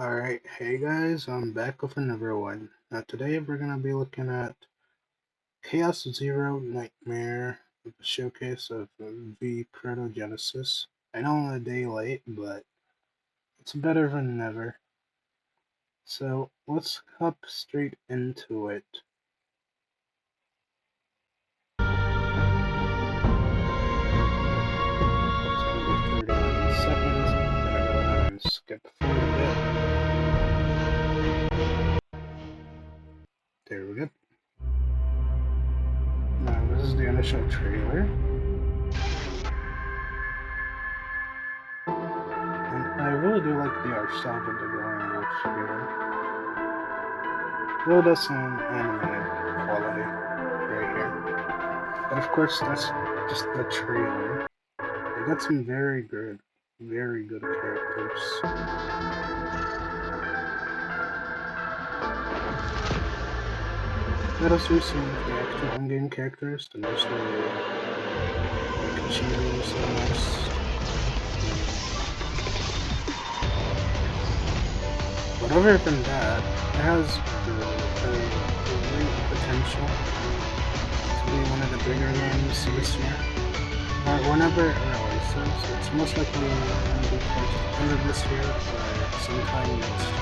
Alright, hey guys, I'm back with another one. Now today we're gonna be looking at Chaos Zero Nightmare with a showcase of the Protogenesis. I know I'm a day late, but it's better than never. So let's hop straight into it. It's gonna be 39 seconds. I'm gonna go ahead and skip through a bit. There we go. Now this is the initial trailer. I really do like the art style that they're going with here. Really does sound anime quality right here. But of course, that's just the trailer. They got some very good characters. Let us receive the actual in-game characters, the mostly like achievements almost. But other than that, it has great potential to be one of the bigger games this year. Or whenever it releases, it's most likely going to be towards the end of this year or sometime next year.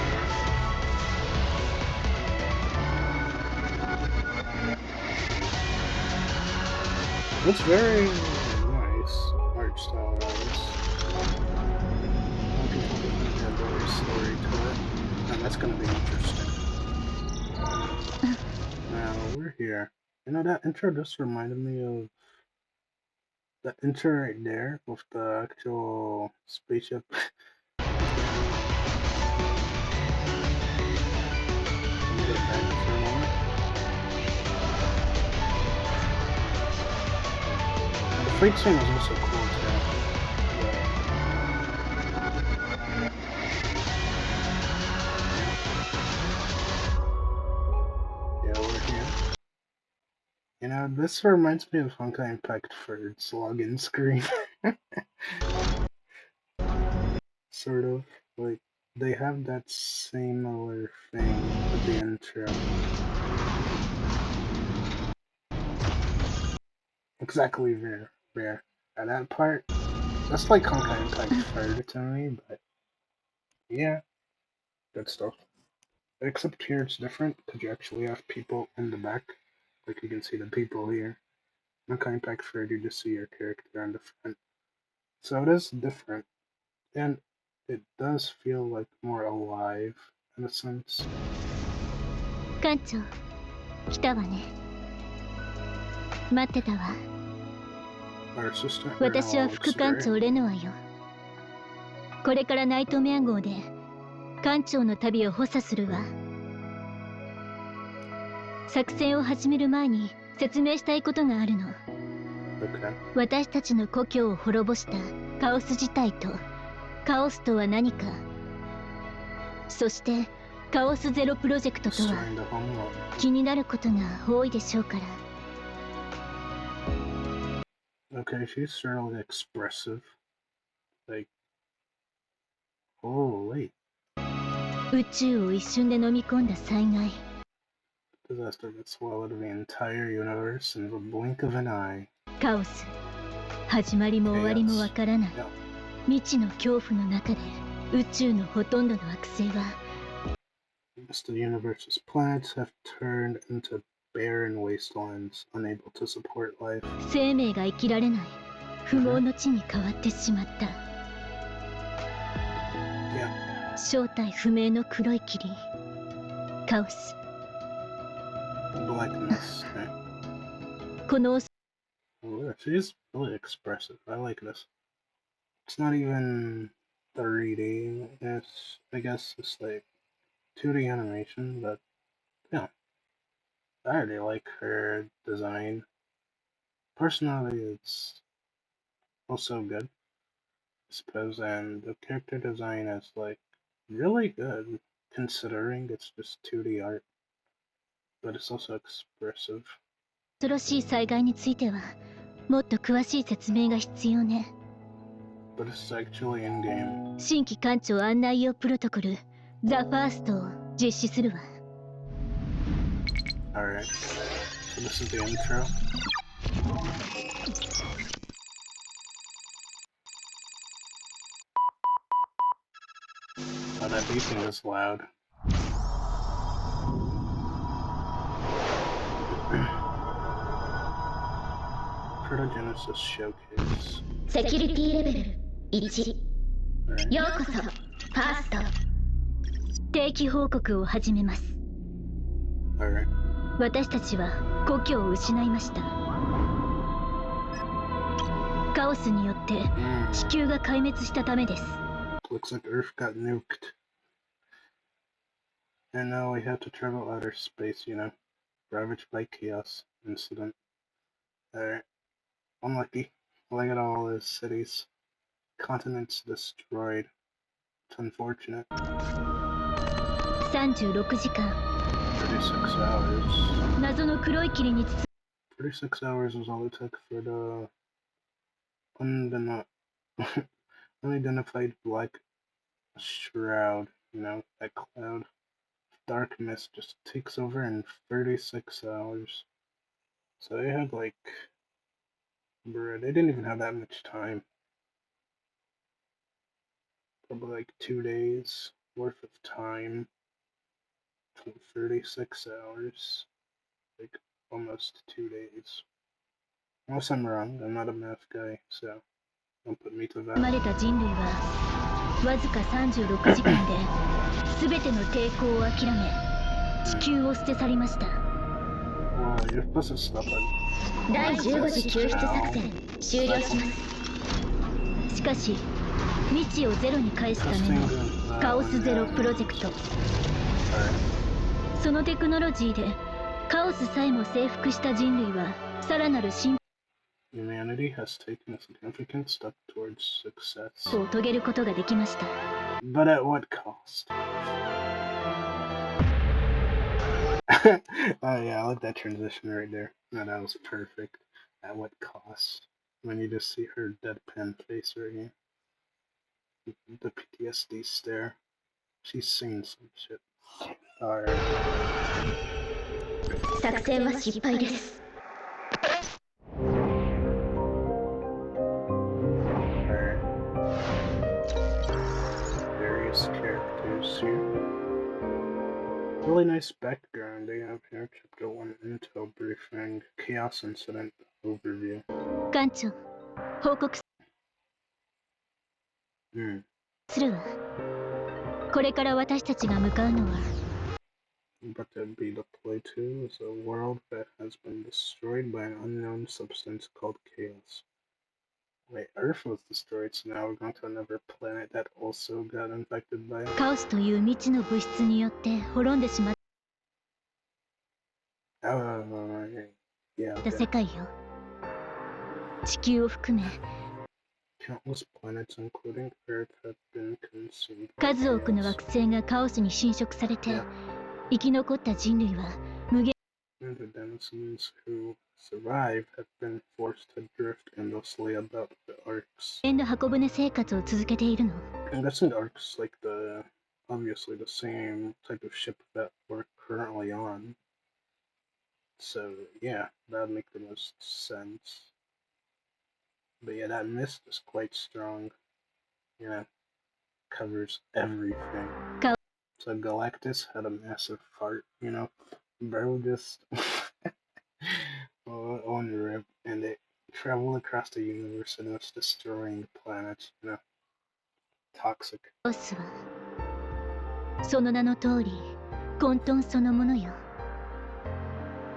It's very nice art style wise. I can tell there's going to be a better story to it, and that's going to be interesting. Now we're here. You know, that intro just reminded me of the intro right there with the actual spaceship. Let me go back for a moment. The fight scene is also cool too. Yeah, we're here. You know, this reminds me of Honkai Impact for its login screen. Sort of. Like, they have that similar thing with the intro. Exactly there. At that part, that's like Honkai Impact 3 to me, but yeah, good stuff. Except here it's different, because you actually have people in the back. Like you can see the people here. Honkai Impact 3, you just see your character on the front. So it is different. And it does feel like more alive in a sense. 館長、来たわね。待ってたわ。Our sister, 私は副館長レノアよ。これからナイトメア号で館長の旅を補佐するわ。作戦を始める前に説明したいことがあるの。Okay. 私たちの故郷を滅ぼしたカオス自体とカオスとは何か、そしてカオスゼロプロジェクトとは気になることが多いでしょうから。Okay, she's certainly expressive. Like, oh wait. 宇宙を一瞬で飲み込んだ災害。Disaster that swallowed the entire universe in the blink of an eye. カオス。始まりも終わりもわからない。未知の恐怖の中で宇宙のほとんどの惑星は The universe's planets have turned into barren wastelands, unable to support life. 生命が生きられない不毛の地に変わってしまった。正体不明の黒い霧。カオス。Blackness. この Oh, she's really expressive. I like this. It's not even 3D. I guess it's like 2D animation, but yeah. I already like her design. Personally, it's also good, I suppose, and the character design is like really good considering it's just 2D art, but it's also expressive. 恐ろしい災害についてはもっと詳しい説明が必要ね。 But it's actually in game. 新規艦長案内用プロトコルザ・ファーストを実施するわ。Alright, so this is the intro. Oh, that beeping is loud. Protogenesis Showcase. セキュリティレベル1。Alright. ようこそ、ファースト。定期報告を始めます。Alright. 私たちは故郷を失いました。カオスによって地球が壊滅したためです。Looks like Earth got nuked. And now we have to travel outer space, you know. Ravaged by chaos incident. Alright. Unlucky. Look at all those cities. Continents destroyed. It's unfortunate. 36時間。36 hours. 謎の黒い霧に包36 hours was all it took for the unidentified black shroud, you know, that cloud. Dark mist just takes over in 36 hours. So they had like, bruh, they didn't even have that much time. Probably like 2 days worth of time. 36 hours. Like almost 2 days. Unless I'm wrong, I'm not a math guy, so don't put me to ま that. れた人類はわずか36時間で全ての抵抗を諦め地球を捨て去りました。Well, you're supposed to stop it. 第15次救出作戦終了します。しかし未知をゼロに返すためのカオスゼロプロジェクト、そのテクノロジーでカオスさえも征服した人類はさらなる進 Humanity has taken a significant step towards success. 歩を遂げることができました。 But at what cost? Oh yeah, I like that transition right there. No, that was perfect. At what cost? When you just see her deadpan face right here. The PTSD stare. She's seen some shit. Alright. 作戦は失敗です。 Alright. Various characters here. Really nice background they have here. Chapter 1 Intel Briefing. Chaos Incident Overview. 艦長、報告するわ。これから私たちが向かうのは But to be deployed to is a world that has been destroyed by an unknown substance called chaos. Wait, Earth was destroyed, so now we're going to another planet that also got infected by it. カオスという未知の物質によって滅んでしまっ Yeah, た世界よ。地球を含め Countless planets, including Earth, have been consumed. 数多くの惑星がカオスに侵食されて生き残った人類は無限 And the denizens who survive have been forced to drift endlessly about the arcs. の箱舟生活を続けているの。 I'm guessing the arcs like obviously the same type of ship that we're currently on. So yeah, that would make the most sense. But yeah, that mist is quite strong. You know, covers everything. So Galactus had a massive fart, you know. Bro just on the rip, and it traveled across the universe and was destroying the planets, you know. Toxic. カオスはその名の通り混沌そのものよ。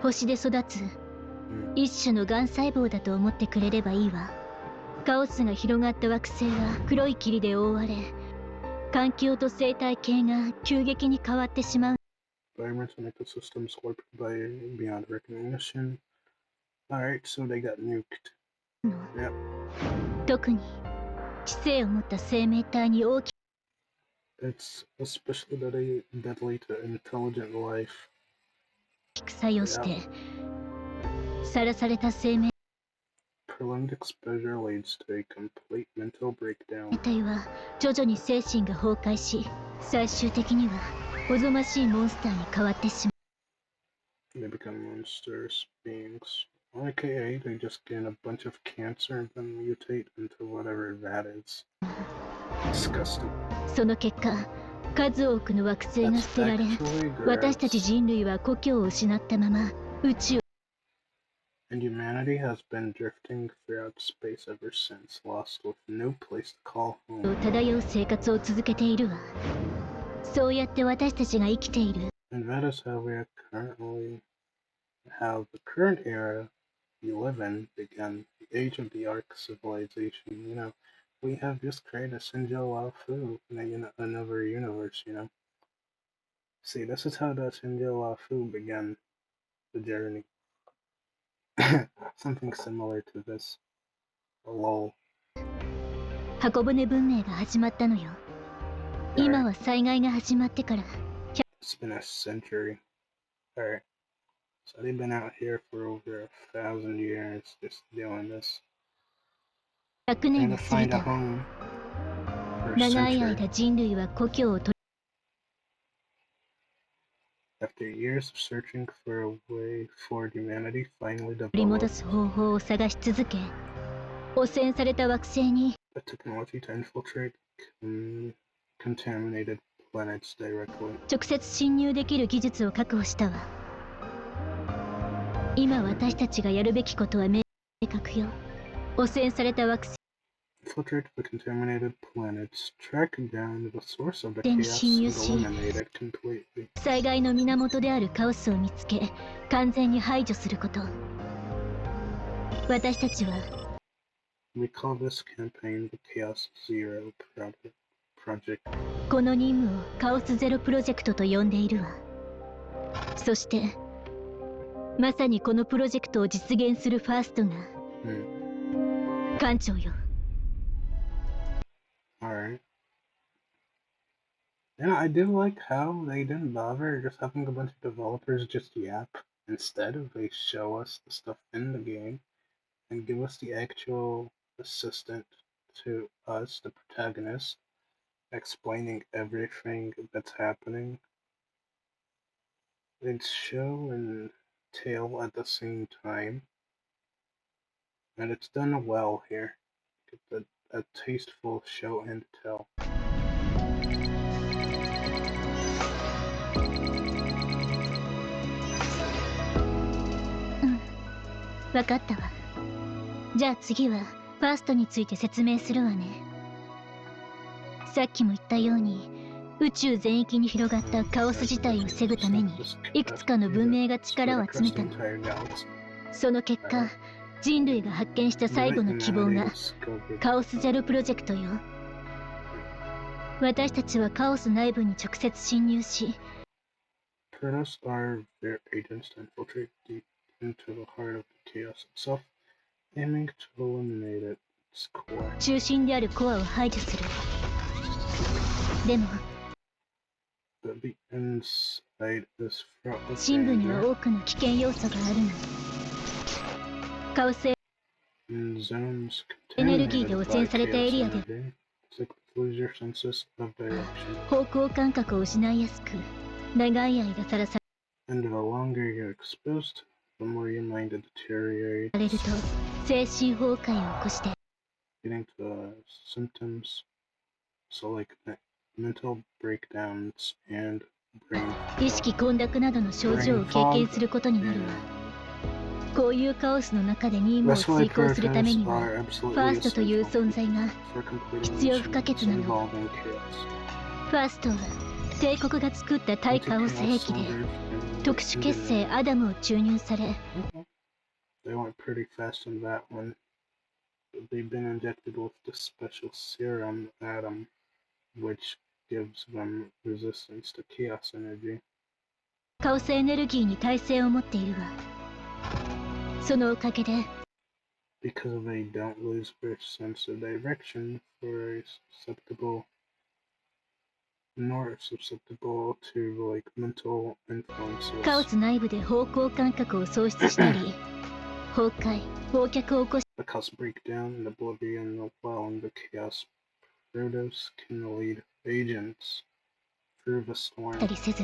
星で育つ一種のがん細胞だと思ってくれればいいわ。カオスが広がった惑星は黒い霧で覆われ、環境と生態系が急激に変わってしまう。 Environments and ecosystems warped by beyond recognition. Alright, so they got nuked. Yep. 特に知性を持った生命体に大き It's especially deadly to intelligent life. く作用してさらされた生命 prolonged exposure leads to a complete mental breakdown. 体は徐々に精神が崩壊し、最終的にはおぞましいモンスターに変わってしまう。They become monsters, beings. AKA, they just gain a bunch of cancer and then mutate into whatever that is. Disgusting. その結果、数多くの惑星が捨てられ、私たち人類は故郷を失ったまま宇宙 And humanity has been drifting throughout space ever since, lost with no place to call home. 漂う生活を続けているわ。そうやって私たちが生きている。And that is how we are currently, how the current era we live in began, the age of the Ark civilization. You know, we have just created a Sinjo Lao Fu in another universe, you know. See, this is how the Sinjo Lao Fu began the journey. Something similar to this. Lol. 箱舟文明が始まったのよ。今は災害が始まってから。It's been a century. Alright. So they've been out here for over 1,000 years just doing this. 100年が過ぎた。長い間人類は故郷を取り After years of searching for a way forward, humanity finally 取り戻 developed す方法を探し続け、汚染された惑星に a technology to infiltrate contaminated planets directly. 直接侵入できる技術を確保したわ。今私たちがやるべきことは明確よ。汚染された惑星 Infiltrate the contaminated planets, track down the source of the に chaos, 侵入 and し、 eliminate it completely. 災害の源であるカオスを見つけ、完全に排除すること。私たちは We call this campaign the Chaos Zero Project. この任務をカオスゼロプロジェクトと呼んでいるわ。そしてまさにこのプロジェクトを実現するファーストが艦長よ。Alright. And I do like how they didn't bother just having a bunch of developers just yap. Instead, they show us the stuff in the game and give us the actual assistant to us, the protagonist, explaining everything that's happening. It's show and tell at the same time. And it's done well here. It's a tasteful show and tell. わかったわ。じゃあ次はファーストについて説明するわね。さっきも言ったように宇宙全域に広がったカオス事態を防ぐためにいくつかの文明が力を集めたの。その結果人類が発見した最後の希望がカオスゼロプロジェクトよ。私たちはカオス内部に直接侵入し Protoss are their agents to infiltrate deep into the heart of the chaos itself, aiming to eliminate its core. 中心であるコアを排除する。でも But the inside is fraught with 深部には danger, 多くの危険要素があるの。カオス and zones エネルギー contaminated で汚 by 染されたエ chaos リアで energy. It's like lose your senses of direction. 方向感覚を失いやすく長い間さらさ And the longer you're exposed, the more your mind deteriorates, れると精神崩壊を起こして getting to symptoms, so like mental breakdowns and brain 意識混濁などの症状を経験することになるわ。こういうカオスの中で任務を遂行するためにはファーストという存在が必要不可欠なの。ファーストは帝国が作った対カオス兵器で特殊結成アダムを注入され They went pretty fast on that one. They've been injected with the special serum atom, which gives them resistance to chaos energy. カオスエネルギーに耐性を持っているわ。そのおかげで Because they don't lose their sense of direction, nor susceptible to like mental influences. カオス内部で方向感覚を喪失したり崩壊、忘却を起こし The cause breakdown and oblivion while in the chaos. Protos can lead agents through the storm. たりせず、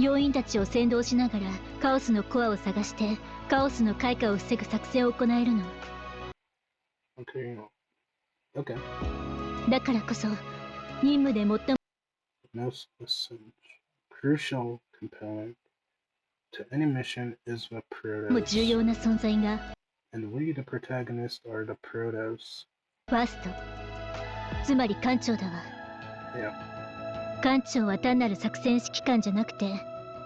要員たちを先導しながらカオスのコアを探してカオスの開花を防ぐ作戦を行えるの。Okay. だからこそ任務で最も Most crucial component to any mission is the Protos. 重要な存在が And we, the protagonists, are the Protos. ファースト、つまり艦長だわ。Yeah. 艦長は単なる作戦指揮官じゃなくて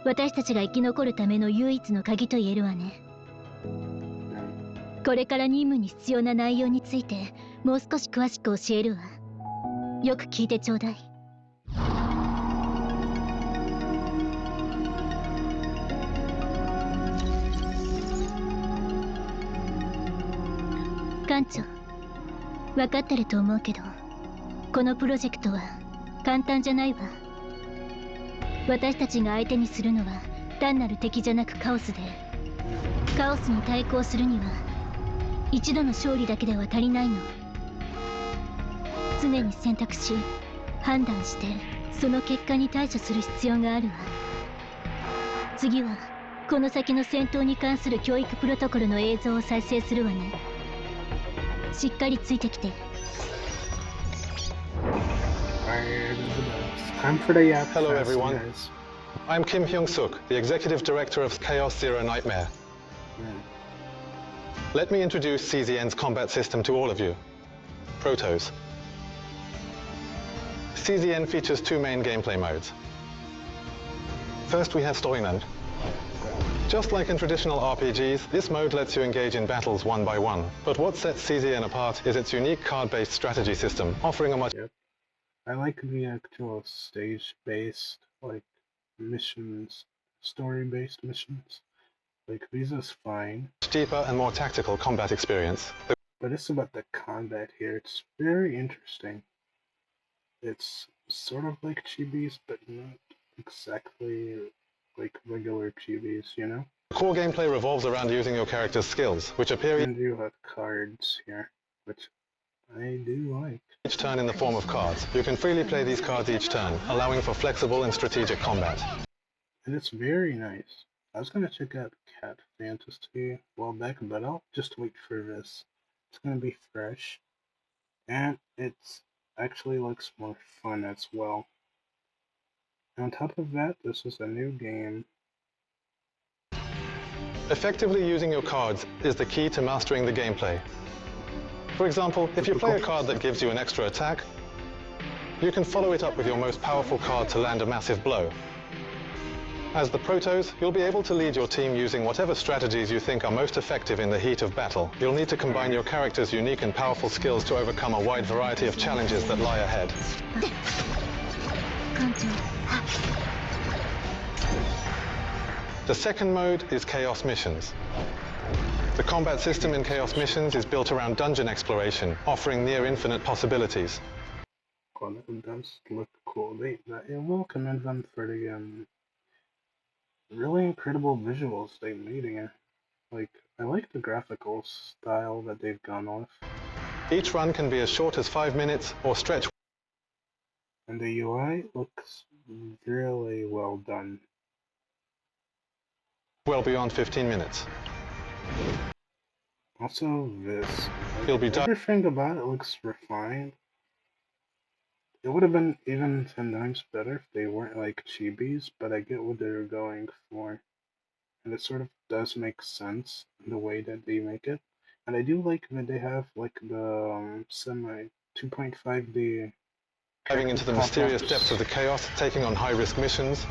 私たちが生き残るための唯一の鍵と言えるわね。これから任務に必要な内容についてもう少し詳しく教えるわ。よく聞いてちょうだい。艦長、分かってると思うけどこのプロジェクトは簡単じゃないわ。私たちが相手にするのは単なる敵じゃなくカオスで、カオスに対抗するには一度の勝利だけでは足りないの。常に選択し判断してその結果に対処する必要があるわ。次はこの先の戦闘に関する教育プロトコルの映像を再生するわね。しっかりついてきて。Hello everyone. I'm Kim Hyung-suk, the Executive Director of Chaos Zero Nightmare. Let me introduce CZN's combat system to all of you. Protos. CZN features two main gameplay modes. First, we have Story Mode. Just like in traditional RPGs, this mode lets you engage in battles one by one. But what sets CZN apart is its unique card-based strategy system, offering a much... I like the actual stage-based, like, missions, story-based missions. Like, these is fine. deeper and more tactical combat experience. But it's about the combat here. It's very interesting. It's sort of like chibis, but not exactly like regular chibis, you know? Core gameplay revolves around using your character's skills, which appear And you have cards here, which I do like. each turn in the form of cards. You can freely play these cards each turn, allowing for flexible and strategic combat. And it's very nice. I was gonna check out Cat Fantasy a while back, but I'll just wait for this. It's gonna be fresh. And it's actually looks more fun as well. And on top of that, this is a new game. Effectively using your cards is the key to mastering the gameplay. For example, if you play a card that gives you an extra attack, you can follow it up with your most powerful card to land a massive blow. As the Protos, you'll be able to lead your team using whatever strategies you think are most effective in the heat of battle. You'll need to combine your character's unique and powerful skills to overcome a wide variety of challenges that lie ahead. The second mode is Chaos Missions. The combat system in Chaos Missions is built around dungeon exploration, offering near-infinite possibilities. Well, that does look cool. It will commend them for the really incredible visuals they made here. Like, I like the graphical style that they've gone with. Each run can be as short as 5 minutes or stretch. And the UI looks really well done. Well beyond 15 minutes. Also, this. You'll be done. Everything about it looks refined. It would have been even 10 times better if they weren't like chibis, but I get what they're going for. And it sort of does make sense in the way that they make it. And I do like that they have like the semi 2.5D. Diving into the mysterious depths of the chaos, taking on high-risk missions.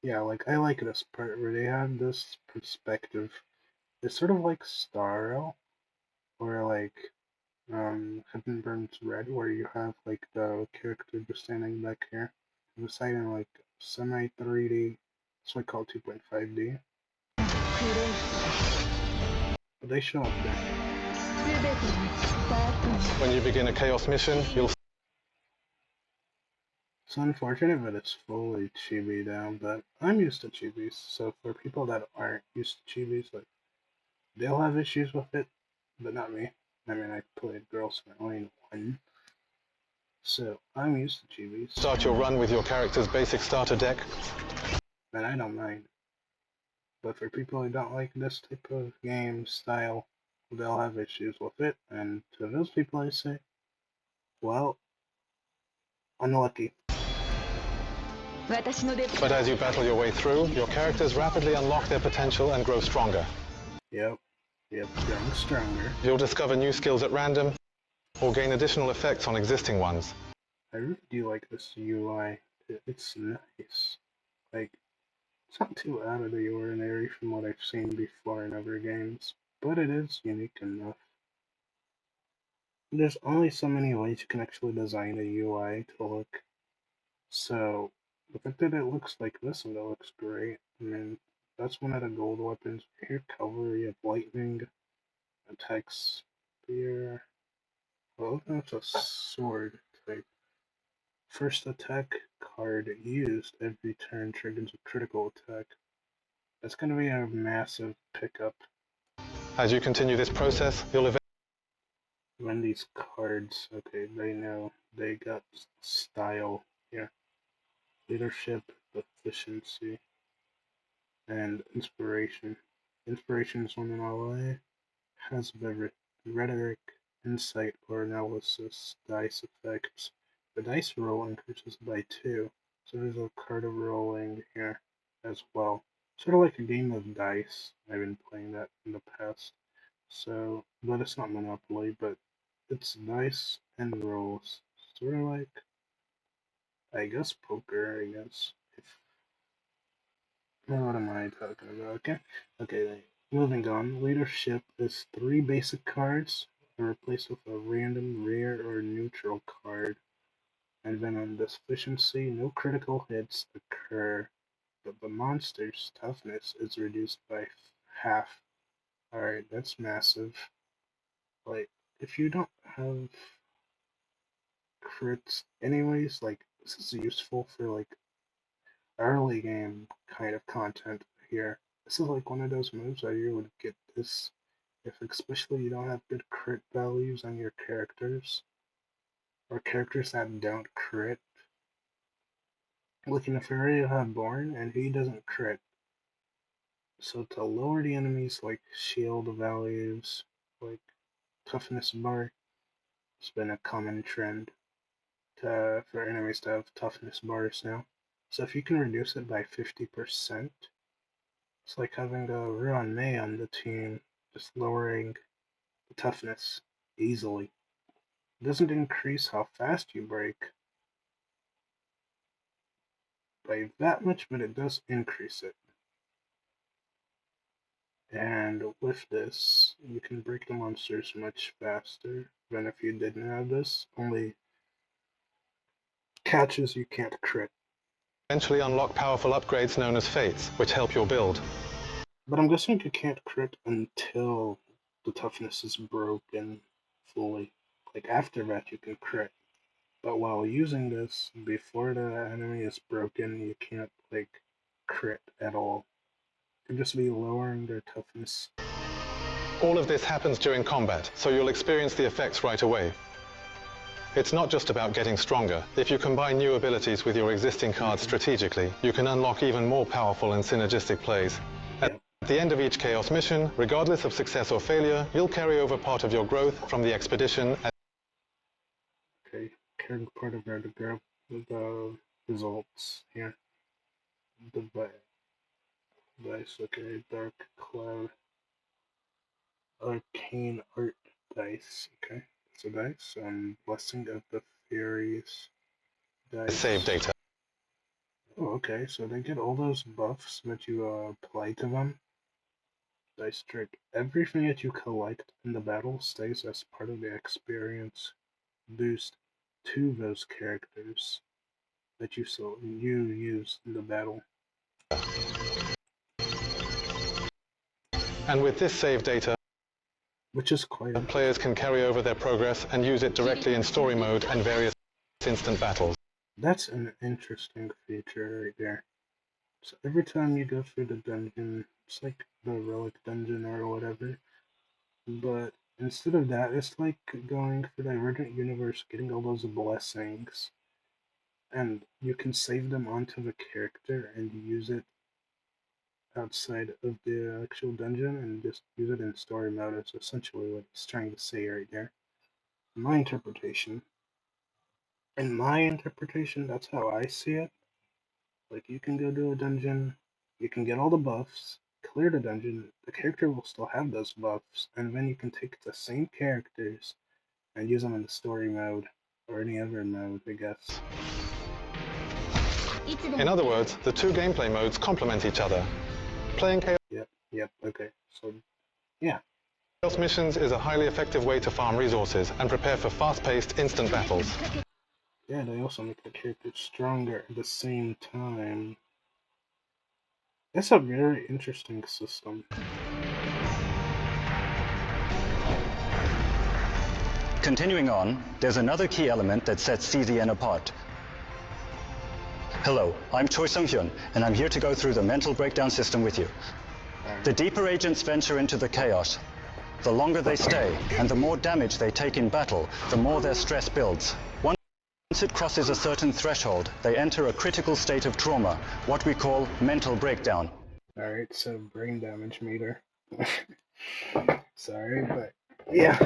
Yeah, like I like this part where they have this perspective. It's sort of like Starro, or like Heaven Burns Red, where you have like the character just standing back here. The side in like semi 3D. That's what I call 2.5D. But they show up there. When you begin a chaos mission, you'll... It's unfortunate, but it's fully chibi down, but I'm used to chibis, so for people that aren't used to chibis, like, they'll have issues with it, but not me. I mean, I played Girls Lane 1, so I'm used to chibis. Start your run with your character's basic starter deck. And I don't mind. But for people who don't like this type of game style, they'll have issues with it, and to those people I say, well, unlucky. But as you battle your way through, your characters rapidly unlock their potential and grow stronger. Yep, growing stronger. You'll discover new skills at random, or gain additional effects on existing ones. I really do like this UI. It's nice. Like, it's not too out of the ordinary from what I've seen before in other games, but it is unique enough. There's only so many ways you can actually design a UI to look. So, the fact that it looks like this and it looks great, I mean, that's one of the gold weapons. Here, cavalry, you have lightning, attack spear. Well, that's a sword type. First attack card used every turn triggers a critical attack. That's going to be a massive pickup. As you continue this process, you'll eventually When these cards, okay, they know they got style here. Leadership, efficiency, and inspiration. Inspiration is when an ally has rhetoric, insight, or analysis dice effects. The dice roll increases by 2, so there's a card of rolling here as well. Sort of like a game of dice. I've been playing that in the past. So, but it's not Monopoly, but it's dice and rolls. Sort of like, I guess, poker, I guess. What am I talking about? Okay, moving on. Leadership is 3 basic cards are replaced with a random rare or neutral card. And then on this efficiency, no critical hits occur, but the monster's toughness is reduced by half. Alright, that's massive. Like, if you don't have crits anyways, like, this is useful for, like, early game kind of content here. This is like one of those moves where you would get this if especially you don't have good crit values on your characters, or characters that don't crit. Like in Fury have Born, and he doesn't crit. So to lower the enemy's like shield values, like toughness bar, it's been a common trend for enemies to have toughness bars now. So if you can reduce it by 50%, it's like having a Ruan Mei on the team, just lowering the toughness easily. It doesn't increase how fast you break by that much, but it does increase it. And with this, you can break the monsters much faster than if you didn't have this. Only catches you can't crit. eventually unlock powerful upgrades known as fates, which help your build. But I'm guessing you can't crit until the toughness is broken fully. Like after that you can crit. But while using this, before the enemy is broken, you can't like crit at all. You can just be lowering their toughness. All of this happens during combat, so you'll experience the effects right away. It's not just about getting stronger. If you combine new abilities with your existing cards strategically, you can unlock even more powerful and synergistic plays. At the end of each Chaos mission, regardless of success or failure, you'll carry over part of your growth from the expedition. Okay, carrying part of the results here. The dice, okay, Dark Cloud, Arcane Art dice, okay. So dice, Blessing of the Fairies dice. Save data. Oh, okay, so they get all those buffs that you apply to them. Dice trick. Everything that you collect in the battle stays as part of the experience boost to those characters that you use in the battle. And with this save data, which is quite players can carry over their progress and use it directly in story mode and various instant battles. That's an interesting feature right there. So every time you go through the dungeon, it's like the relic dungeon or whatever, but instead of that, it's like going for the Divergent Universe, getting all those blessings, and you can save them onto the character and use it outside of the actual dungeon and just use it in story mode. Is essentially what he's trying to say right there. My interpretation. In my interpretation, that's how I see it. Like, you can go do a dungeon, you can get all the buffs, clear the dungeon, the character will still have those buffs, and then you can take the same characters and use them in the story mode or any other mode, I guess. In other words, the two gameplay modes complement each other. Playing Chaos Okay. So, yeah. Chaos missions is a highly effective way to farm resources and prepare for fast-paced instant battles. Yeah, they also make the characters stronger at the same time. That's a very interesting system. Continuing on, there's another key element that sets CZN apart. Hello, I'm Choi Sung-hyun, and I'm here to go through the mental breakdown system with you. The deeper agents venture into the chaos, the longer they stay, and the more damage they take in battle, the more their stress builds. Once it crosses a certain threshold, they enter a critical state of trauma, what we call mental breakdown. Alright, so brain damage meter. Sorry, but yeah,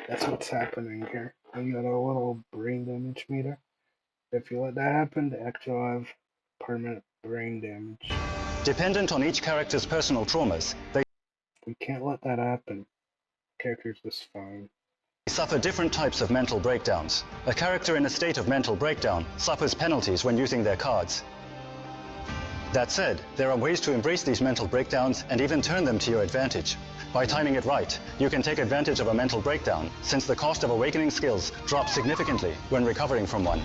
that's what's happening here. We got a little brain damage meter. If you let that happen, they actually have permanent brain damage. Dependent on each character's personal traumas, we can't let that happen. Character's just fine. They suffer different types of mental breakdowns. A character in a state of mental breakdown suffers penalties when using their cards. That said, there are ways to embrace these mental breakdowns and even turn them to your advantage. By timing it right, you can take advantage of a mental breakdown, since the cost of awakening skills drops significantly when recovering from one.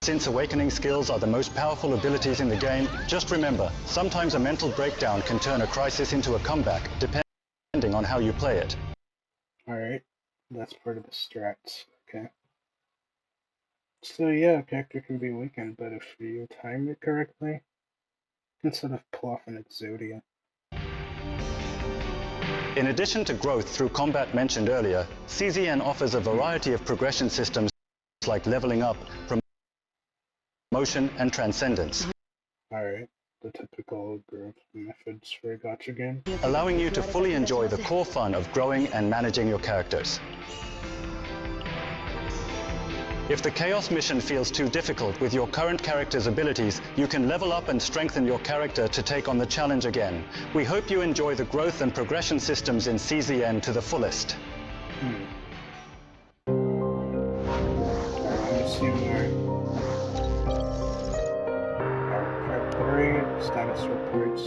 Since awakening skills are the most powerful abilities in the game, just remember, sometimes a mental breakdown can turn a crisis into a comeback, depending on how you play it. Alright, that's part of the strats, okay. So yeah, a character can be weakened, but if you time it correctly, you can sort of pull off an Exodia. In addition to growth through combat mentioned earlier, CZN offers a variety of progression systems like leveling up, promotion, and transcendence. Alright, the typical growth methods for a gacha game. Allowing you to fully enjoy the core fun of growing and managing your characters. If the Chaos mission feels too difficult with your current character's abilities, you can level up and strengthen your character to take on the challenge again. We hope you enjoy the growth and progression systems in CZN to the fullest.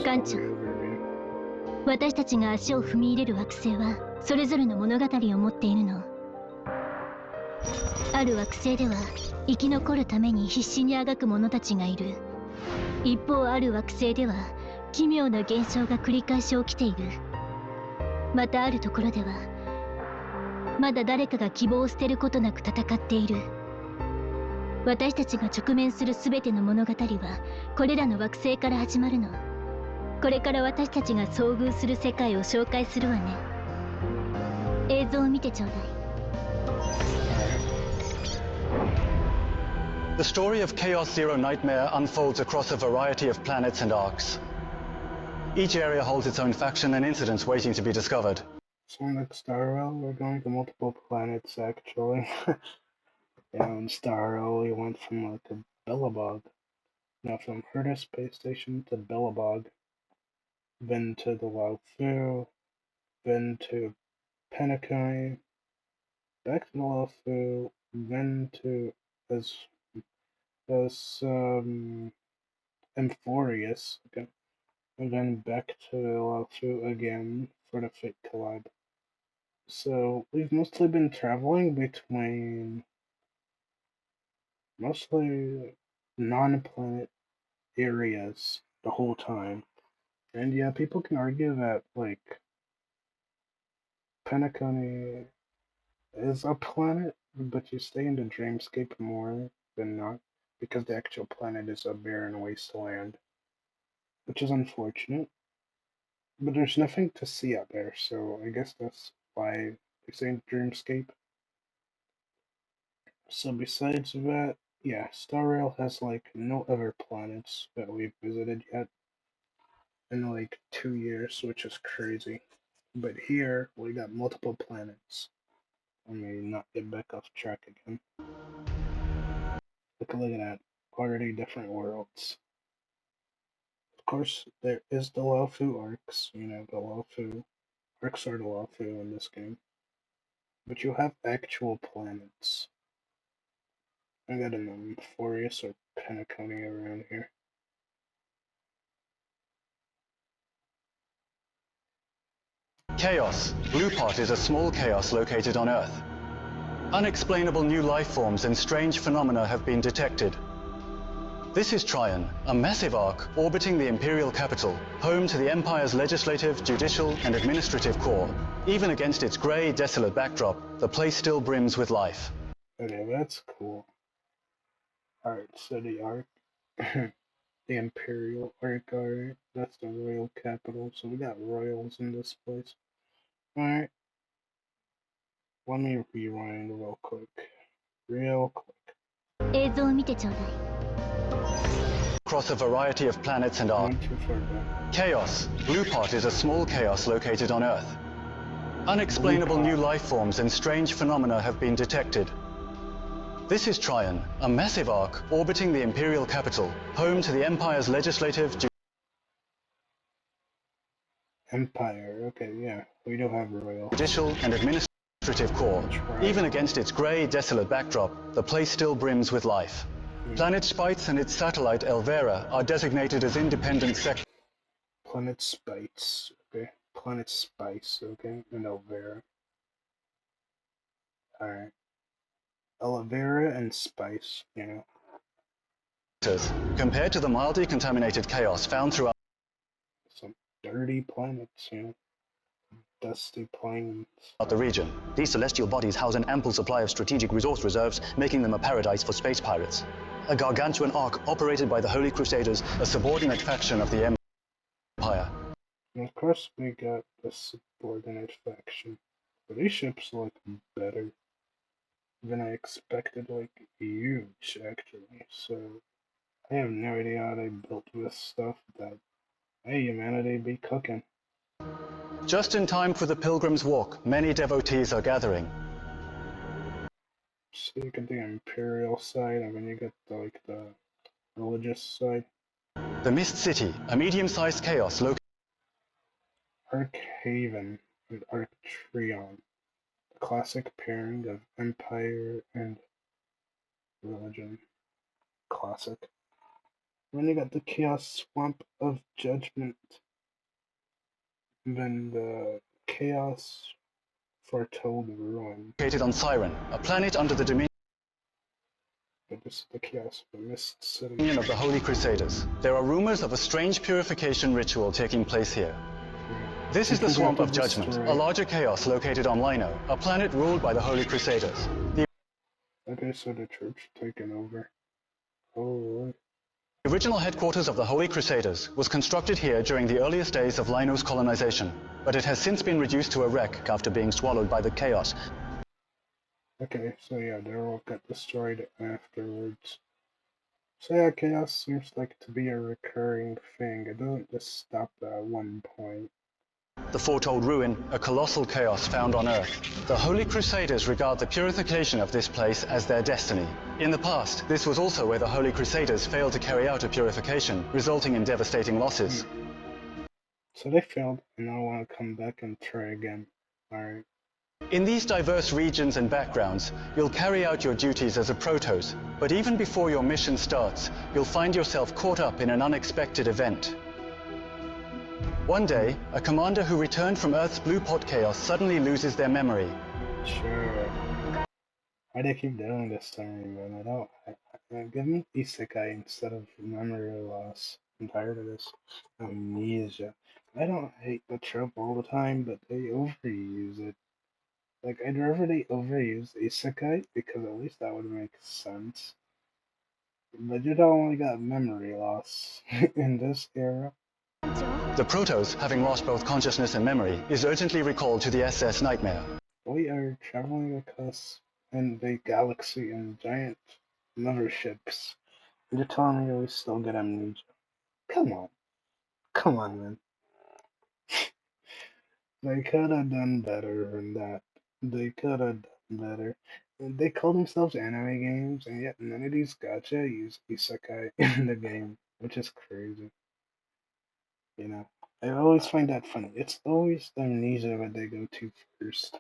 艦長、私たちが足を踏み入れる惑星はそれぞれの物語を持っているの。ある惑星では生き残るために必死にあがく者たちがいる。一方ある惑星では奇妙な現象が繰り返し起きている。またあるところではまだ誰かが希望を捨てることなく戦っている。私たちが直面するすべての物語はこれらの惑星から始まるの。これから私たちが遭遇する世界を紹介するわね。映像を見てちょうだい。The story of Chaos Zero Nightmare unfolds across a variety of planets and arcs. Each area holds its own faction and incidents waiting to be discovered. So in Starro, we're going to multiple planets actually. In Starro, we went from like a Billabog. Now from Herta Space Station to Billabog, then to the Laofu, then to Penacony, back to the Laofu, then to Amphorius, okay, and then back to Laofu again for the Fate Collab. So we've mostly been traveling between mostly non-planet areas the whole time. And yeah, people can argue that, like, Penacony is a planet, but you stay in the dreamscape more. than not, because the actual planet is a barren wasteland, which is unfortunate. But there's nothing to see out there, so I guess that's why they say Dreamscape. So besides that, yeah, Star Rail has like no other planets that we've visited yet in like 2 years, which is crazy. But here, we got multiple planets. Let me not get back off track again. Look at that. Already different worlds. Of course, there is the Luofu arcs. You know, the Luofu arcs are the Luofu in this game. But you have actual planets. I got an Amphorius or Penacony around here. Chaos. Blue Pot is a small chaos located on Earth. Unexplainable new life forms and strange phenomena have been detected. This is Trion, a massive arc orbiting the imperial capital, home to the Empire's legislative, judicial, and administrative core. Even against its grey, desolate backdrop, the place still brims with life. Okay, that's cool. Alright, so the arc, the imperial arc, alright, that's the royal capital, so we got royals in this place. Alright, let me rewind real quick. Across a variety of planets and arcs. Chaos. Blue Pot is a small chaos located on Earth. Unexplainable new life forms and strange phenomena have been detected. This is Trion, a massive arc orbiting the imperial capital, home to the Empire's legislative, Empire, okay, yeah, we do have royal. Judicial and administrative core. Even against its grey, desolate backdrop, the place still brims with life. Planet Spites and its satellite Elvera are designated as independent sectors. Planet Spites, okay. Planet Spice, okay, and Elvera. Alright. Elvera and Spice, you know. Compared to the mildly contaminated chaos found throughout some dirty planets, you know. Dusty plains. The region. These celestial bodies house an ample supply of strategic resource reserves, making them a paradise for space pirates. A gargantuan ark operated by the Holy Crusaders, a subordinate faction of the Empire. And of course we got the subordinate faction. But these ships look better than I expected, like huge actually. So I have no idea how they built this stuff, but hey, humanity be cooking. Just in time for the Pilgrim's Walk, many devotees are gathering. So you get the imperial side, and then you get the religious side. The Mist City, a medium-sized chaos located Arkhaven and Arctreon, the classic pairing of empire and religion. Classic. Then you got the Chaos Swamp of Judgment. And then the Chaos Foretold Ruin. Located on Siren, a planet under the dominion But this is the Chaos of the Mist City. of the Holy Crusaders. There are rumors of a strange purification ritual taking place here. This is the Swamp of Judgment, a larger chaos located on Lino, a planet ruled by the Holy Crusaders. Okay, so the church taken over. Oh. The original headquarters of the Holy Crusaders was constructed here during the earliest days of Lino's colonization, but it has since been reduced to a wreck after being swallowed by the chaos. Okay, so yeah, they all got destroyed afterwards. So yeah, chaos seems like to be a recurring thing. It doesn't just stop at one point. The Foretold Ruin, a colossal chaos found on Earth. The Holy Crusaders regard the purification of this place as their destiny. In the past, this was also where the Holy Crusaders failed to carry out a purification, resulting in devastating losses. So they failed, and now want to come back and try again. Alright. In these diverse regions and backgrounds, you'll carry out your duties as a Protoss, but even before your mission starts, you'll find yourself caught up in an unexpected event. One day, a commander who returned from Earth's Blue Pot chaos suddenly loses their memory. Sure. Why do they keep doing this to me, man? I don't... give me isekai instead of memory loss. I'm tired of this. Amnesia. I don't hate the trope all the time, but they overuse it. Like, I'd rather they overuse isekai, because at least that would make sense. But you don't only got memory loss in this era. The Protos, having lost both consciousness and memory, is urgently recalled to the SS Nightmare. We are traveling across in the galaxy in giant motherships. You're telling me we still get amnesia? Come on, man. They could have done better than that. They could have done better. They call themselves anime games, and yet none of these gacha use isekai in the game, which is crazy. You know, I always find that funny. It's always the amnesia that they go to first.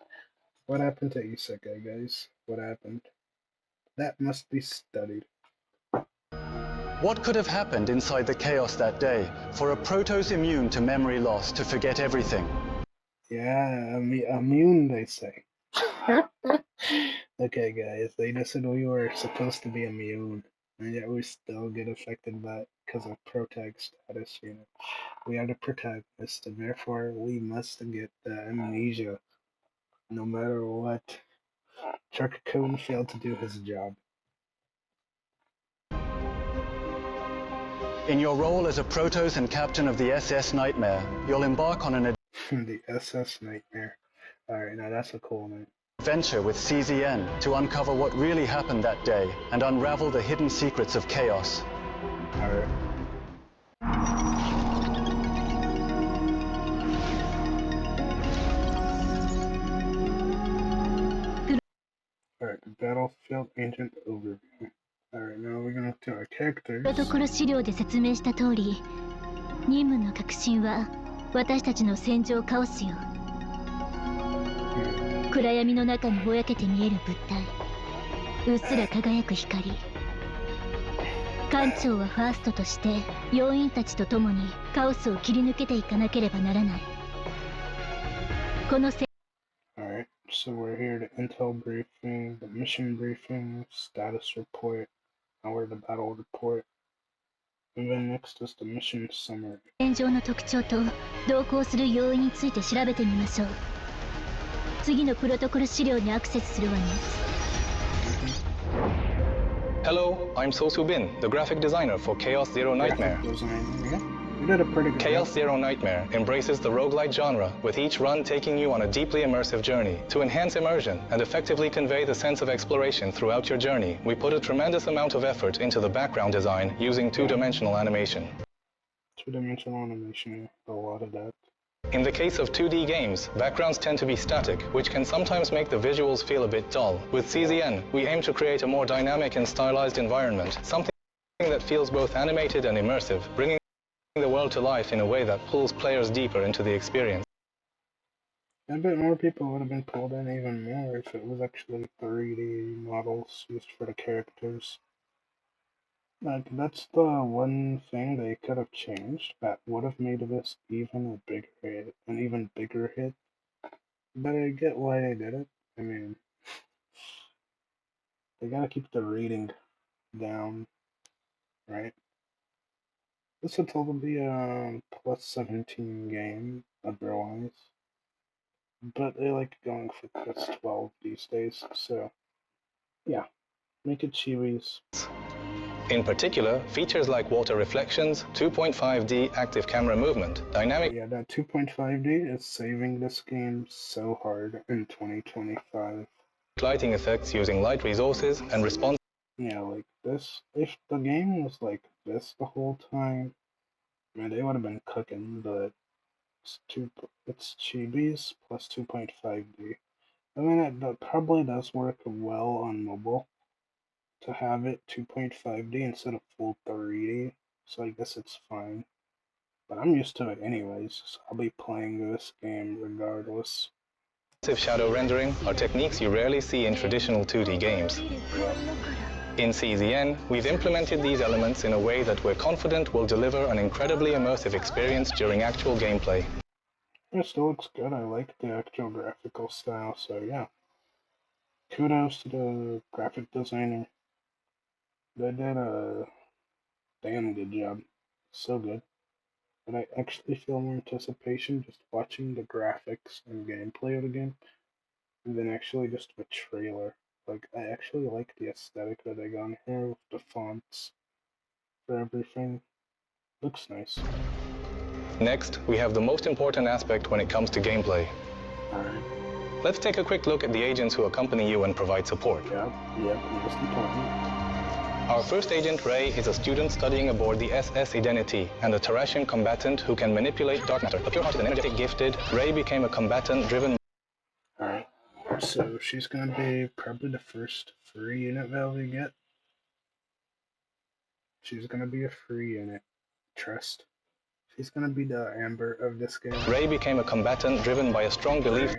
What happened to isekai, guys? What happened? That must be studied. What could have happened inside the chaos that day for a Protos immune to memory loss to forget everything? Yeah, immune, they say. Okay, guys, they just said we were supposed to be immune, and yet we still get affected by it because of protag status, you know. We are the protagonist, and therefore we must get the amnesia, no matter what. Charkakun failed to do his job. In your role as a Protos and captain of the SS Nightmare, you'll embark on an The SS Nightmare. Alright, now that's a cool name. adventure with CZN to uncover what really happened that day and unravel the hidden secrets of chaos. Alright. Alright, the Battlefield Agent Overview. Alright, now we're gonna do our characters. プロトコル資料で説明した通り、任務の核心は私たちの戦場カオスよ。暗闇の中にぼやけて見える物体、うっすら輝く光。艦長はファーストとして要員たちと共にカオスを切り抜けていかなければならない。このせ Alright, so we're here to intel briefing, the mission briefing, status report, now we're the battle report, and then next is the mission summary. 戦場の特徴と同行する要員について調べてみましょう。次のプロトコル資料にアクセスするわね。Hello, I'm Sosu Bin, the graphic designer for Chaos Zero Nightmare. Graphic design, yeah. You did a pretty good Chaos job. Zero Nightmare embraces the roguelite genre, with each run taking you on a deeply immersive journey. To enhance immersion and effectively convey the sense of exploration throughout your journey, we put a tremendous amount of effort into the background design using two-dimensional animation. Two-dimensional animation, a lot of that. In the case of 2D games, backgrounds tend to be static, which can sometimes make the visuals feel a bit dull. With CZN, we aim to create a more dynamic and stylized environment, something that feels both animated and immersive, bringing the world to life in a way that pulls players deeper into the experience. I bet more people would have been pulled in even more if it was actually 3D models used for the characters. Like, that's the one thing they could have changed that would have made this even a bigger hit, an even bigger hit. But I get why they did it. I mean, they gotta keep the rating down, right? This would totally be a plus 17 game otherwise. But they like going for plus 12 these days, so yeah, make it chibis. In particular, features like water reflections, 2.5D active camera movement, dynamic Yeah, that 2.5D is saving this game so hard in 2025. lighting effects using light resources, and response. Yeah, like this, if the game was like this the whole time, man, they would have been cooking, but it's chibis plus 2.5D. I mean, that probably does work well on mobile to have it 2.5D instead of full 3D, so I guess it's fine. But I'm used to it anyways, so I'll be playing this game regardless. Shadow rendering are techniques you rarely see in traditional 2D games. In CZN, we've implemented these elements in a way that we're confident will deliver an incredibly immersive experience during actual gameplay. It still looks good. I like the actual graphical style, so yeah. Kudos to the graphic designer. They did a damn good job. So good. But I actually feel more anticipation just watching the graphics and gameplay of the game than actually just the trailer. Like, I actually like the aesthetic that they got in here with the fonts for everything. Looks nice. Next, we have the most important aspect when it comes to gameplay. Alright. Let's take a quick look at the agents who accompany you and provide support. Yep, most important. Our first agent, Ray, is a student studying aboard the SS Identity and a Terrasian combatant who can manipulate dark matter. A pure-hearted and energetic gifted, Ray became a combatant driven. Alright, so she's gonna be probably the first free unit Valve you get. She's gonna be a free unit. Trust. She's gonna be the Amber of this game. Ray became a combatant driven by a strong belief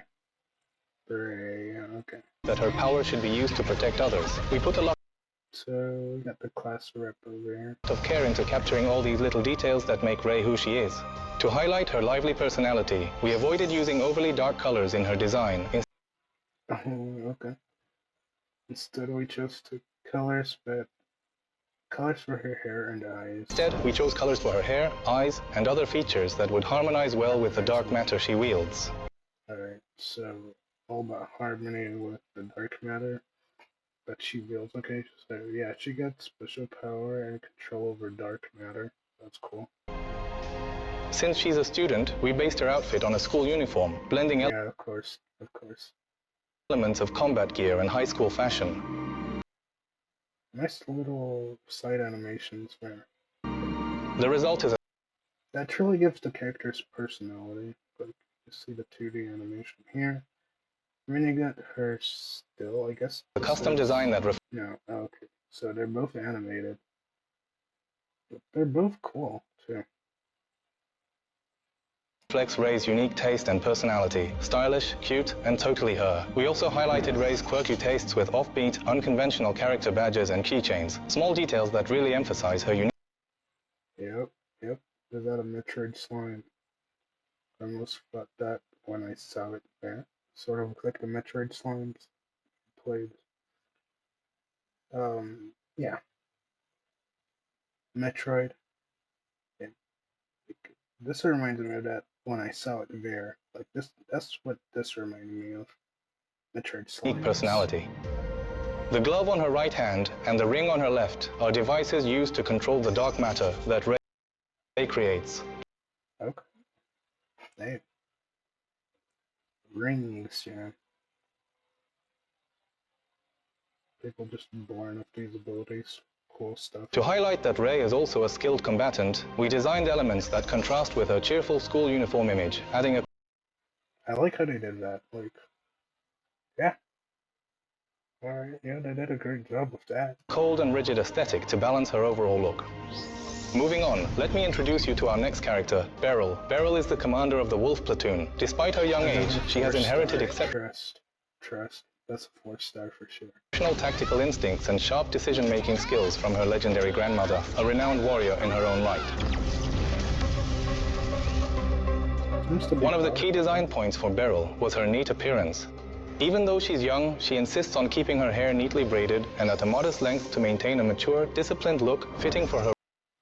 okay. that her power should be used to protect others. We put a lot So we got the class rep over here. of care into capturing all these little details that make Ray who she is. To highlight her lively personality, we avoided using overly dark colors in her design. Oh, okay. Instead we chose two colors, but colors for her hair and eyes. Instead, we chose colors for her hair, eyes, and other features that would harmonize well with the dark matter she wields. Alright, so all about harmony with the dark matter that she wields. Okay, so yeah, she got special power and control over dark matter. That's cool. Since she's a student, we based her outfit on a school uniform, blending Yeah, of course. elements of combat gear and high school fashion. Nice little side animations there. The result is That truly gives the character's personality. Like, you see the 2D animation here. I mean, you got her still, I guess. a custom design that No, okay. So they're both animated. But they're both cool, too. reflects Ray's unique taste and personality. Stylish, cute, and totally her. We also highlighted Ray's quirky tastes with offbeat, unconventional character badges and keychains. Small details that really emphasize her unique. Yep. Is that a Metroid slime? I almost thought that when I saw it there. Sort of like the Metroid slimes played. Yeah. Metroid. Yeah. This reminds me of that when I saw it there. Like this, that's what this reminded me of. Metroid slimes. Personality. The glove on her right hand and the ring on her left are devices used to control the dark matter that Ray creates. Okay. Hey. Rings, People just born with these abilities. Cool stuff. To highlight that Ray is also a skilled combatant, we designed elements that contrast with her cheerful school uniform image, adding a... I like how they did that. Like, yeah. Alright, yeah, they did a great job with that. cold and rigid aesthetic to balance her overall look. Moving on, let me introduce you to our next character, Beryl. Beryl is the commander of the Wolf Platoon. Despite her young age, she has inherited Trust. That's a 4-star for sure. exceptional tactical instincts and sharp decision-making skills from her legendary grandmother, a renowned warrior in her own right. One of the key design points for Beryl was her neat appearance. Even though she's young, she insists on keeping her hair neatly braided and at a modest length to maintain a mature, disciplined look fitting for her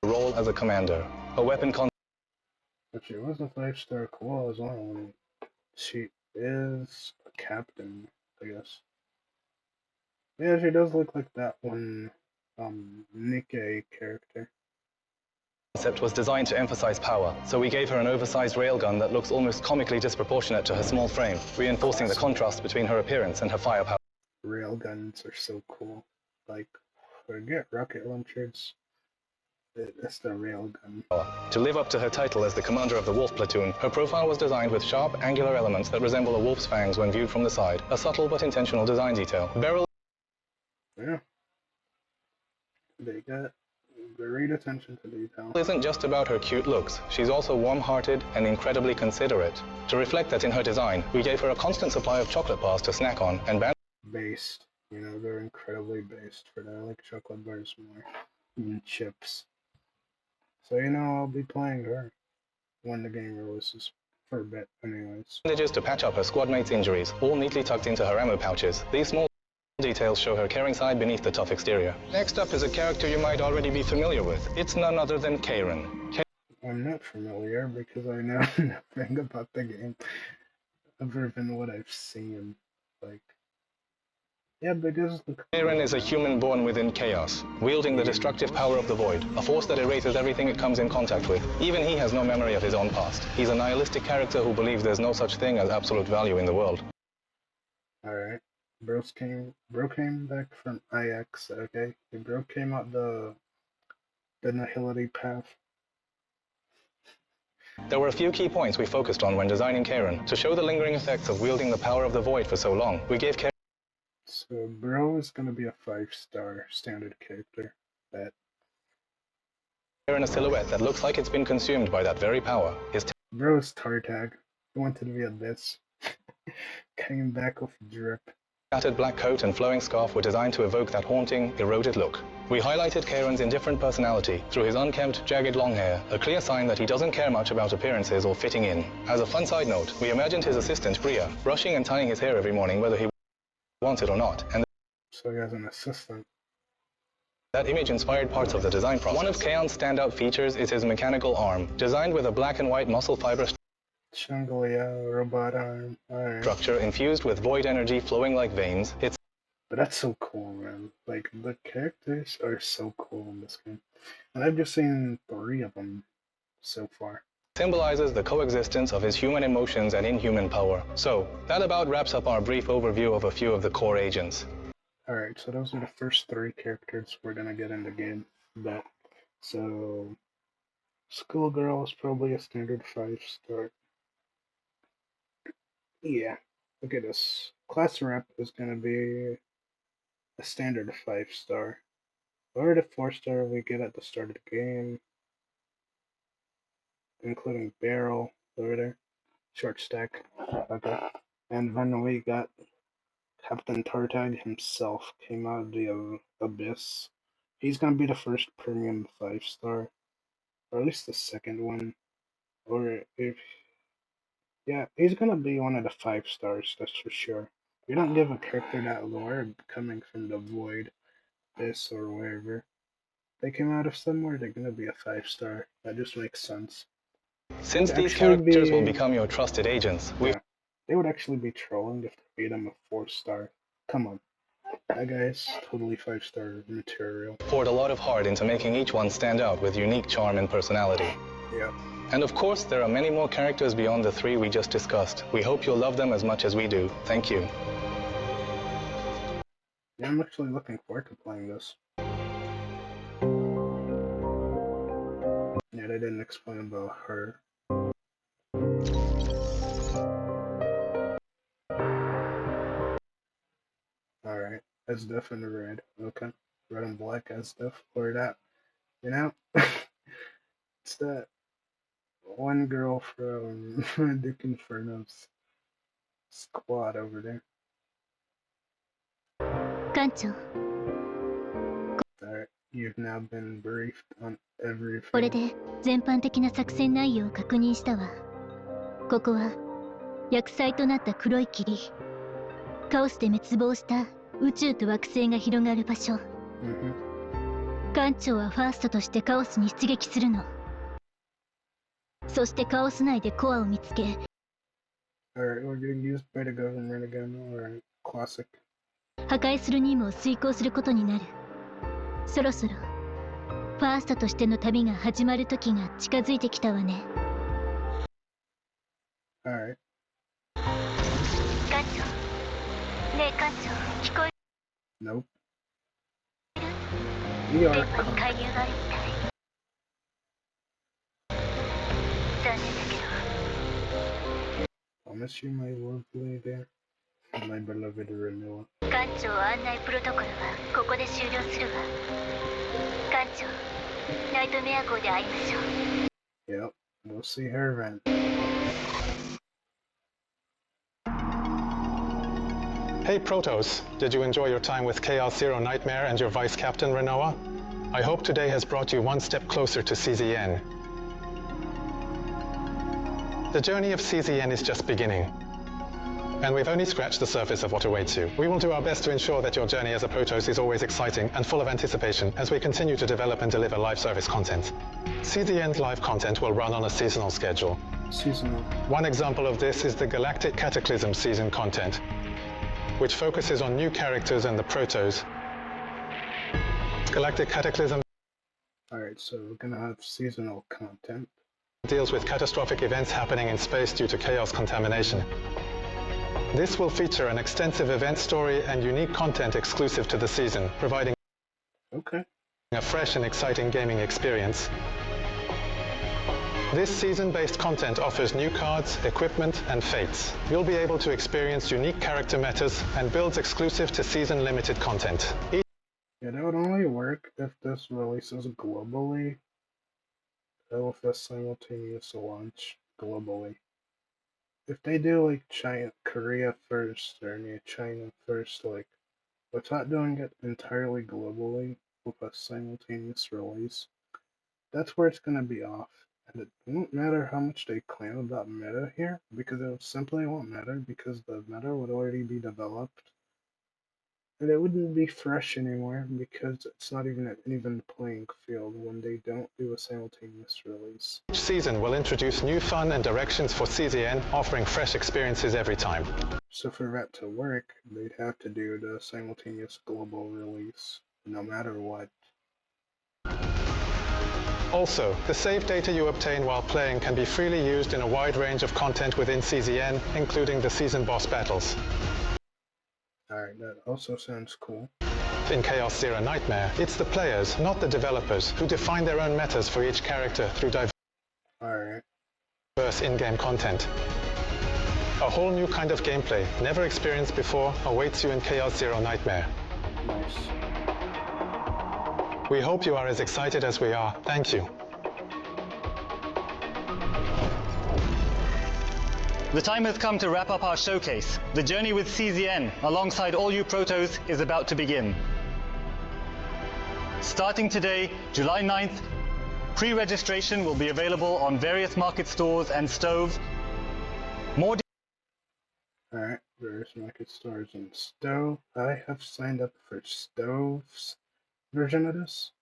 role as a commander. Her weapon But she was a 5-star cool as well. She is a captain, I guess. Yeah, she does look like that one Nikkei character. concept was designed to emphasize power, so we gave her an oversized railgun that looks almost comically disproportionate to her small frame, reinforcing the contrast between her appearance and her firepower. Railguns are so cool. Like, forget rocket launchers. It's the railgun. To live up to her title as the commander of the Wolf Platoon, her profile was designed with sharp, angular elements that resemble a wolf's fangs when viewed from the side, a subtle but intentional design detail. Beryl Yeah. They got great attention to detail. isn't just about her cute looks. She's also warm-hearted and incredibly considerate. To reflect that in her design, we gave her a constant supply of chocolate bars to snack on and Based. They're incredibly based for that. I like chocolate bars more than chips. So, I'll be playing her when the game releases. For a bit, anyways. bandages to patch up her squad mates' injuries, all neatly tucked into her ammo pouches. These small details show her caring side beneath the tough exterior. Next up is a character you might already be familiar with. It's none other than Karen. I'm not familiar because I know nothing about the game other than what I've seen. Like, Yeah, because Karen is a human born within chaos, wielding the destructive power of the void, a force that erases everything it comes in contact with. Even he has no memory of his own past. He's a nihilistic character who believes there's no such thing as absolute value in the world. Alright. Bro came back from IX, okay? Bro came out the nihility path. There were a few key points we focused on when designing Karen. To show the lingering effects of wielding the power of the void for so long, we gave Karen... So Bro is gonna be a 5-star standard character. That Karen a silhouette that looks like it's been consumed by that very power. His Bro's tar tag. He wanted to be a this. Came back with drip. tattered black coat and flowing scarf were designed to evoke that haunting, eroded look. We highlighted Karen's indifferent personality through his unkempt, jagged long hair, a clear sign that he doesn't care much about appearances or fitting in. As a fun side note, we imagined his assistant, Bria, brushing and tying his hair every morning whether he wanted or not, and so he has an assistant. that image inspired parts of the design process. One of Kaon's standout features is his mechanical arm, designed with a black and white muscle fiber Changelia, robot arm. Alright. structure infused with void energy flowing like veins. But that's so cool, man. Like, the characters are so cool in this game. And I've just seen 3 of them so far. Symbolizes the coexistence of his human emotions and inhuman power. So, that about wraps up our brief overview of a few of the core agents. Alright, so those are the first 3 characters we're gonna get in the game. But, so, Schoolgirl is probably a standard 5-star. Yeah, look at this. Class Rep is gonna be a standard 5-star. Or the 4-star we get at the start of the game, including Barrel over there, short stack. Okay, and then we got Captain Tartag himself came out of the abyss. He's gonna be the first premium 5-star, or at least the second one. Or if yeah, he's gonna be one of the 5-stars. That's for sure. You don't give a character that lore coming from the void, this or wherever they came out of somewhere, they're gonna be a 5-star. That just makes sense. Since these characters will become your trusted agents, they would actually be trolling if they made him a 4-star. Come on. That guy's totally 5-star material. Poured a lot of heart into making each one stand out with unique charm and personality. Yeah. And of course, there are many more characters beyond the 3 we just discussed. We hope you'll love them as much as we do. Thank you. Yeah, I'm actually looking forward to playing this. Yeah, they didn't explain about her. Alright, SDF in the red. Okay. Red and black SDF. Or that, you know? It's that one girl from Duke Inferno's squad over there. Kancho. Alright, you've now been briefed on everything. これで全般的な作戦内容を確認したわ。ここは薬剤となった黒い霧、カオスで滅亡した宇宙と惑星が広がる場所。艦長はファーストとしてカオスに出撃するの。そしてカオス内でコアを見つけ。Alright, we're getting used by the government again. Alright, classic. 破壊する任務を遂行することになる。そろそろファーストとしての旅が始まる時が近づいてきたわね。Alright. 艦長。ねえ艦長、聞こえる？ Nope. We are 電波に介入があるみたい。残念だけど。Promise you my lovely there. My beloved Renua. 艦長案内プロトコルはここで終了するわ。艦長、ナイトメア号で会いましょう。Yep, we'll see her then. Hey Protos, did you enjoy your time with Chaos Zero Nightmare and your Vice Captain Renoa? I hope today has brought you one step closer to CZN. The journey of CZN is just beginning, and we've only scratched the surface of what awaits you. We will do our best to ensure that your journey as a Protoss is always exciting and full of anticipation as we continue to develop and deliver live service content. CZN's live content will run on a seasonal schedule. Seasonal. One example of this is the Galactic Cataclysm season content. which focuses on new characters and the Protos. Galactic Cataclysm Alright, so we're gonna have seasonal content. Deals with catastrophic events happening in space due to chaos contamination. This will feature an extensive event story and unique content exclusive to the season, providing a fresh and exciting gaming experience. This season-based content offers new cards, equipment, and fates. You'll be able to experience unique character metas and builds exclusive to season-limited content. Yeah, that would only work if this releases globally. Or if a simultaneous launch globally. If they do like China, Korea first, or China first, like without doing it entirely globally with a simultaneous release, that's where it's gonna be off. And it won't matter how much they claim about meta here, because it simply won't matter because the meta would already be developed. And it wouldn't be fresh anymore because it's not even an even playing field when they don't do a simultaneous release. Each season will introduce new fun and directions for CZN, offering fresh experiences every time. So for that to work, they'd have to do the simultaneous global release, no matter what. Also, the save data you obtain while playing can be freely used in a wide range of content within CZN, including the season boss battles. Alright, that also sounds cool. In Chaos Zero Nightmare, it's the players, not the developers, who define their own metas for each character through diverse in-game content. A whole new kind of gameplay, never experienced before, awaits you in Chaos Zero Nightmare. Nice. We hope you are as excited as we are. Thank you. The time has come to wrap up our showcase. The journey with CZN, alongside all you Protos, is about to begin. Starting today, July 9th, pre-registration will be available on various market stores and Stove. Alright, various market stores and Stove. I have signed up for Stove's version of this.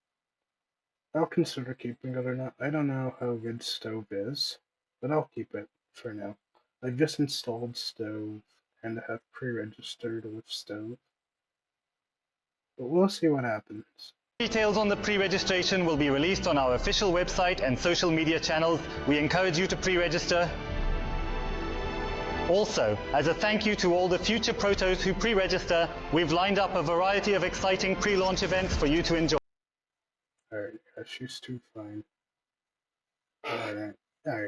I'll consider keeping it or not. I don't know how good Stove is, but I'll keep it for now. I've just installed Stove and have pre-registered with Stove. But we'll see what happens. Details on the pre-registration will be released on our official website and social media channels. We encourage you to pre-register. Also, as a thank you to all the future Protos who pre-register, we've lined up a variety of exciting pre-launch events for you to enjoy. Alright, yeah, she's too fine. Alright,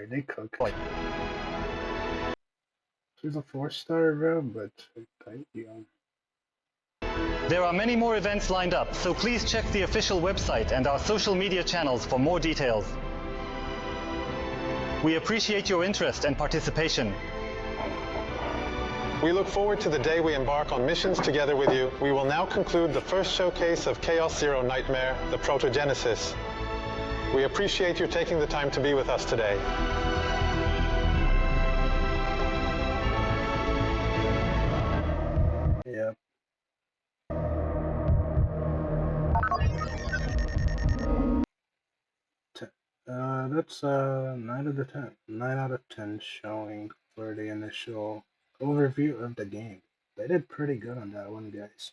they cook. She's a 4-star bro, but thank you. There are many more events lined up, so please check the official website and our social media channels for more details. We appreciate your interest and participation. We look forward to the day we embark on missions together with you. We will now conclude the first showcase of Chaos Zero Nightmare, the Protogenesis. We appreciate you taking the time to be with us today. Yep. That's 9 out of 10. 9 out of 10 showing for the initial overview of the game. They did pretty good on that one, guys.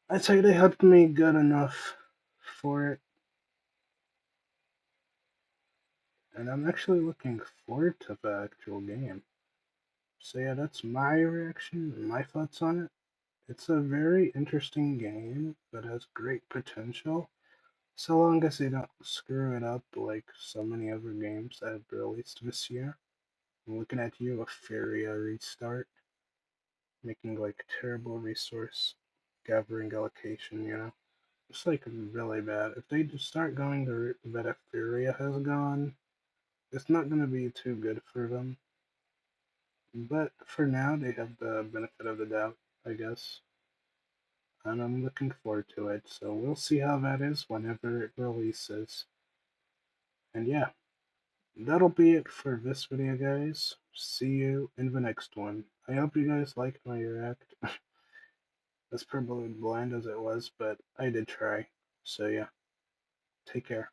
I'd say they helped me good enough for it. And I'm actually looking forward to the actual game. So yeah, that's my reaction, my thoughts on it. It's a very interesting game that has great potential, so long as they don't screw it up like so many other games that have released this year. I'm looking at you, a Furia restart, making like terrible resource gathering allocation, you know? It's like really bad. If they just start going the route that Furia has gone, it's not going to be too good for them. But for now, they have the benefit of the doubt, I guess. And I'm looking forward to it, so we'll see how that is whenever it releases. And yeah, that'll be it for this video, guys. See you in the next one. I hope you guys liked my react. As probably blind as it was, but I did try. So yeah, take care.